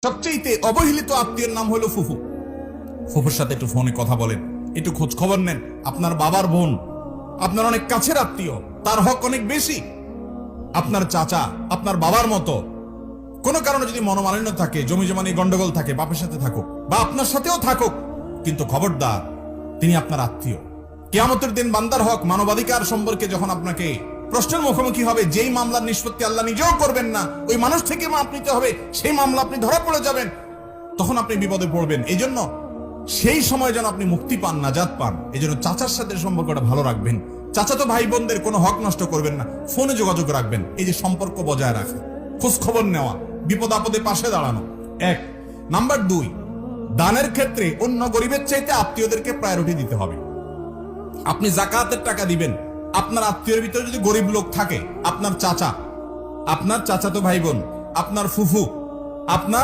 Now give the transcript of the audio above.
সবচেয়ে অবহেলিত আত্মীয়ের নাম হলো ফুফু। ফুফুর সাথে একটু ফোনে কথা বলেন, একটু খোঁজ খবর নেন। আপনার বাবার বোন, আপনার অনেক কাছের আত্মীয়, তার হক অনেক বেশি। আপনার চাচা আপনার বাবার মতো। কোনো কারণে যদি মনোমালিন্য থাকে, জমি জমা নিয়ে গন্ডগোল থাকে, বাপের সাথে থাকুক বা আপনার সাথেও থাকুক, কিন্তু খবরদার, তিনি আপনার আত্মীয়। কিয়ামতের দিন বান্দার হক, মানবাধিকার সম্পর্কে যখন আপনাকে প্রশ্নের মুখোমুখি হবে, যেই মামলার নিষ্পত্তি আল্লাহ নিজেও করবেন না, ওই মানুষ থেকে মাপ নিতে হবে, সেই মামলা আপনি ধরা পড়ে যাবেন, তখন আপনি বিপদে পড়বেন। এই জন্য সেই সময় যেন আপনি মুক্তি পান, নাজাত পান, এই জন্য চাচার সাথে সম্পর্কটা ভালো রাখবেন। চাচাতো ভাই বোনদের কোনো হক নষ্ট করবেন না, ফোনে যোগাযোগ রাখবেন। এই যে সম্পর্ক বজায় রাখা, খোঁজ খবর নেওয়া, বিপদ আপদে পাশে দাঁড়ানো। এক নাম্বার 2, দানের ক্ষেত্রে অন্য গরিবের চাইতে আত্মীয়দেরকে প্রায়োরিটি দিতে হবে। আপনি যাকাতের টাকা দিবেন, আপনার আত্মীয়ের ভিতরে যদি গরিব লোক থাকে, আপনার চাচা, আপনার চাচাতো ভাই বোন, আপনার ফুফু, আপনার